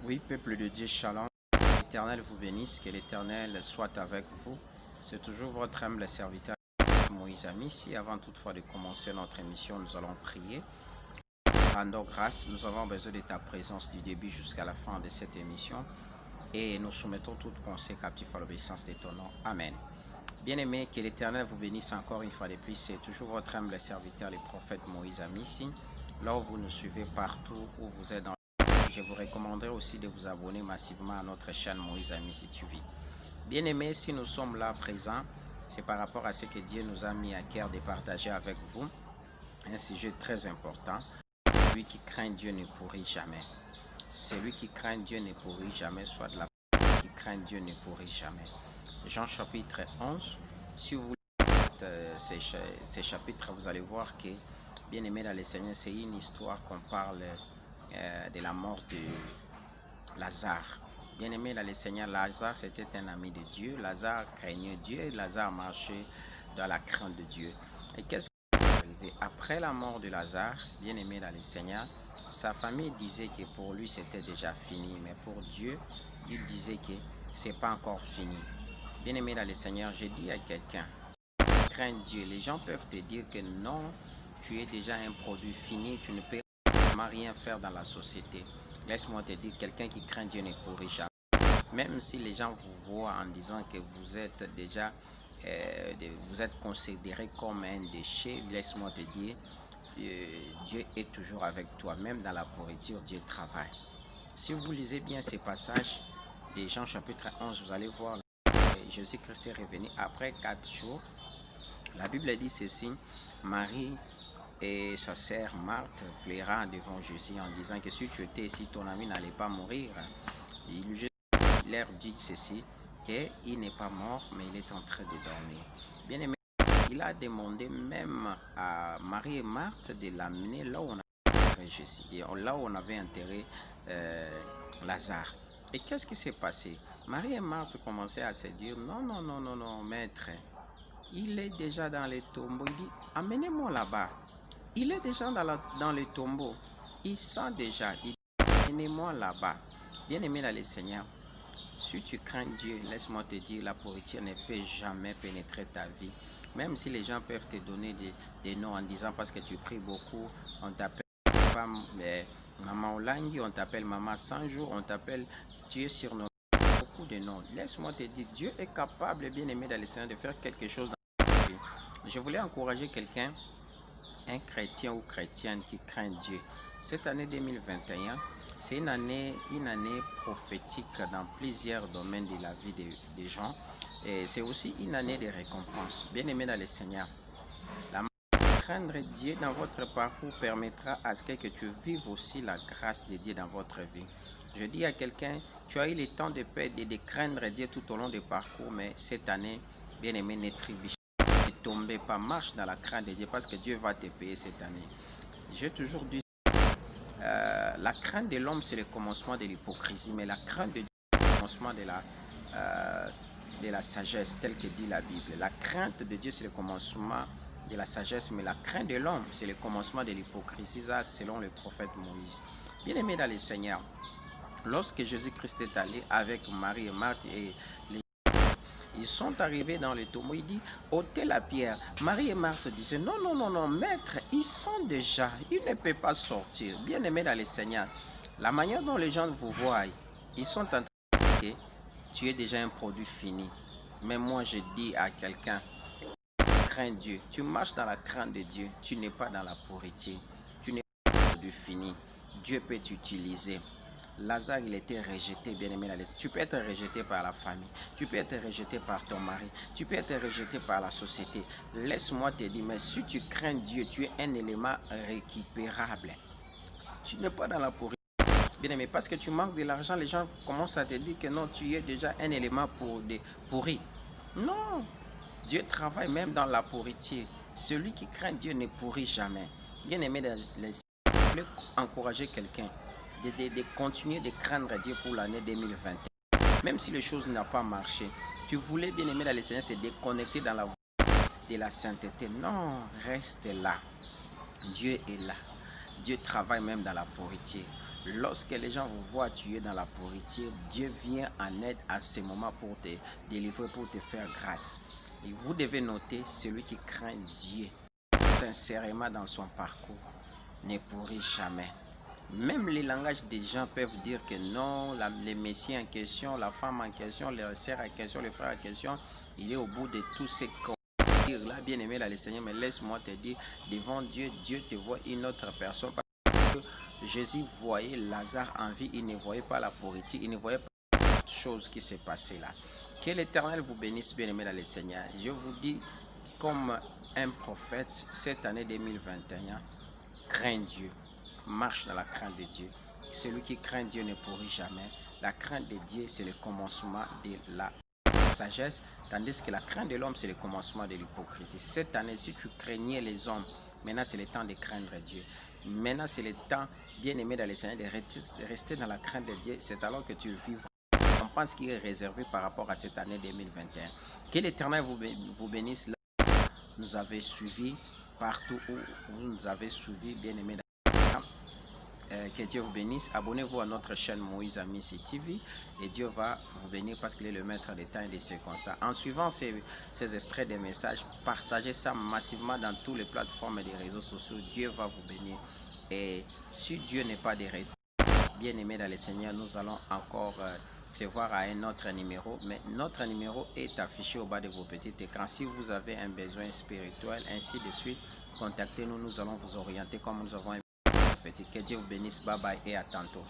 Oui, peuple de Dieu, shalom. L'Éternel vous bénisse, que l'Éternel soit avec vous. C'est toujours votre humble serviteur Moïse Ami. Ici, avant toutefois de commencer notre émission, nous allons prier. Rendons grâce, nous avons besoin de ta présence du début jusqu'à la fin de cette émission. Et nous soumettons toute pensée captive à l'obéissance de ton nom. Amen. Bien-aimés, que l'Éternel vous bénisse encore une fois de plus. C'est toujours votre humble serviteur, le prophète Moïse Ami. Ici, là où vous nous suivez partout, où vous êtes dans je vous recommanderais aussi de vous abonner massivement à notre chaîne Moïse Ami si tu vis. Bien aimé, si nous sommes là présents, c'est par rapport à ce que Dieu nous a mis à cœur de partager avec vous. Un sujet très important. Celui qui craint Dieu ne pourrit jamais. Celui qui craint Dieu ne pourrit jamais, soit de la qui craint Dieu ne pourrit jamais. Jean chapitre 11, si vous lisez ces chapitres, vous allez voir que, bien aimé dans le Seigneur, c'est une histoire qu'on parle de la mort de Lazare. Bien aimé dans le Seigneur, Lazare c'était un ami de Dieu. Lazare craignait Dieu et Lazare marchait dans la crainte de Dieu. Et qu'est-ce qui est arrivé après la mort de Lazare? Bien aimé dans le Seigneur, sa famille disait que pour lui c'était déjà fini, mais pour Dieu, il disait que c'est pas encore fini. Bien aimé dans le Seigneur, je dis à quelqu'un, crains Dieu. Les gens peuvent te dire que non, tu es déjà un produit fini, tu ne peux rien faire dans la société. Laisse-moi te dire, quelqu'un qui craint Dieu ne pourrit jamais. Même si les gens vous voient en disant que vous êtes déjà vous êtes considéré comme un déchet, laisse-moi te dire, Dieu est toujours avec toi. Même dans la pourriture, Dieu travaille. Si vous lisez bien ces passages de Jean chapitre 11, vous allez voir Jésus-Christ est revenu après 4 jours. La Bible dit ceci, Marie et sa sœur Marthe pleura devant Jésus en disant que si tu étais ici, ton ami n'allait pas mourir. Il leur dit ceci, qu'il n'est pas mort, mais il est en train de dormir. Bien aimé, il a demandé même à Marie et Marthe de l'amener là où on avait enterré Jésus, là où on avait enterré Lazare. Et qu'est-ce qui s'est passé? Marie et Marthe commençaient à se dire, non, non, non, non, non, maître, il est déjà dans les tombeaux. Il dit, amenez-moi là-bas. Il est déjà dans le tombeau. Il sent déjà. Il dit, amenez-moi là-bas. Bien-aimé dans le Seigneur, si tu crains Dieu, laisse-moi te dire, la pourriture ne peut jamais pénétrer ta vie. Même si les gens peuvent te donner des noms en disant parce que tu pries beaucoup, on t'appelle Maman Olangi, on t'appelle Maman 100 jours, on t'appelle, tu es surnommé beaucoup de noms. Laisse-moi te dire, Dieu est capable, bien-aimé dans le Seigneur, de faire quelque chose dans ta vie. Je voulais encourager quelqu'un, un chrétien ou chrétienne qui craint Dieu. Cette année 2021, c'est une année prophétique dans plusieurs domaines de la vie des gens. Et c'est aussi une année de récompense. Bien-aimé dans le Seigneur, la craindre Dieu dans votre parcours permettra à ce que tu vives aussi la grâce de Dieu dans votre vie. Je dis à quelqu'un, tu as eu le temps de craindre Dieu tout au long du parcours, mais cette année, bien-aimé, ne trébuche pas, ne tombez pas, marche dans la crainte de Dieu parce que Dieu va te payer cette année. J'ai toujours dit, la crainte de l'homme, c'est le commencement de l'hypocrisie, mais la crainte de Dieu, c'est le commencement de la sagesse, tel que dit la Bible. La crainte de Dieu, c'est le commencement de la sagesse, mais la crainte de l'homme, c'est le commencement de l'hypocrisie, selon le prophète Moïse. Bien-aimé dans le Seigneur, lorsque Jésus-Christ est allé avec Marie et Marthe et ils sont arrivés dans le tombeau, il dit, ôtez la pierre. Marie et Marthe disaient, non, non, non, non, maître, ils sont déjà, ils ne peuvent pas sortir. Bien-aimé dans le Seigneur, la manière dont les gens vous voient, ils sont en train de dire, tu es déjà un produit fini. Mais moi, je dis à quelqu'un, crains Dieu, tu marches dans la crainte de Dieu, tu n'es pas dans la pourriture, tu n'es pas un produit fini. Dieu peut t'utiliser. Lazare, il était rejeté, bien-aimé dans le Seigneur. Tu peux être rejeté par la famille, tu peux être rejeté par ton mari, tu peux être rejeté par la société. Laisse-moi te dire, mais si tu crains Dieu, tu es un élément récupérable. Tu n'es pas dans la pourriture. Bien-aimé, parce que tu manques de l'argent, les gens commencent à te dire que non, tu es déjà un élément pourri. Non, Dieu travaille même dans la pourriture. Celui qui craint Dieu ne pourrit jamais. Bien-aimé dans le Seigneur, je voulais encourager quelqu'un de continuer de craindre Dieu pour l'année 2021. Même si les choses n'ont pas marché, tu voulais, bien aimer dans le Seigneur, se déconnecter dans la voie de la sainteté. Non, reste là. Dieu est là. Dieu travaille même dans la pourriture. Lorsque les gens vous voient tuer dans la pourriture, Dieu vient en aide à ce moment pour te délivrer, pour te faire grâce. Et vous devez noter, celui qui craint Dieu sincèrement dans son parcours ne pourrit jamais. Même les langages des gens peuvent dire que non, les messieurs en question, la femme en question, les sœurs en question, les frères en question, il est au bout de tous ces dire là, bien aimé là, le Seigneur, mais laisse-moi te dire, devant Dieu, Dieu te voit une autre personne. Parce que Jésus voyait Lazare en vie, il ne voyait pas la pourriture, il ne voyait pas la chose qui s'est passée là. Que l'Éternel vous bénisse, bien aimé là, le Seigneur. Je vous dis, comme un prophète, cette année 2021, crains Dieu, marche dans la crainte de Dieu. Celui qui craint Dieu ne pourrit jamais. La crainte de Dieu, c'est le commencement de la sagesse, tandis que la crainte de l'homme, c'est le commencement de l'hypocrisie. Cette année, si tu craignais les hommes, maintenant c'est le temps de craindre Dieu. Maintenant c'est le temps, bien aimé dans le Seigneur, de rester dans la crainte de Dieu. C'est alors que tu vivras. On pense qu'il est réservé par rapport à cette année 2021. Que l'Éternel vous bénisse. Là, nous avez suivi partout où vous nous avez suivi, bien aimé. Que Dieu vous bénisse. Abonnez-vous à notre chaîne Moïse Amissi TV et Dieu va vous bénir parce qu'il est le maître des temps et des circonstances. En suivant ces extraits des messages, partagez ça massivement dans toutes les plateformes et les réseaux sociaux. Dieu va vous bénir. Et si Dieu n'est pas de retour, bien aimé dans le Seigneur, nous allons encore se voir à un autre numéro. Mais notre numéro est affiché au bas de vos petits écrans. Si vous avez un besoin spirituel, ainsi de suite, contactez-nous. Nous allons vous orienter comme nous avons. Que Dieu vous bénisse. Bye bye et à tantôt.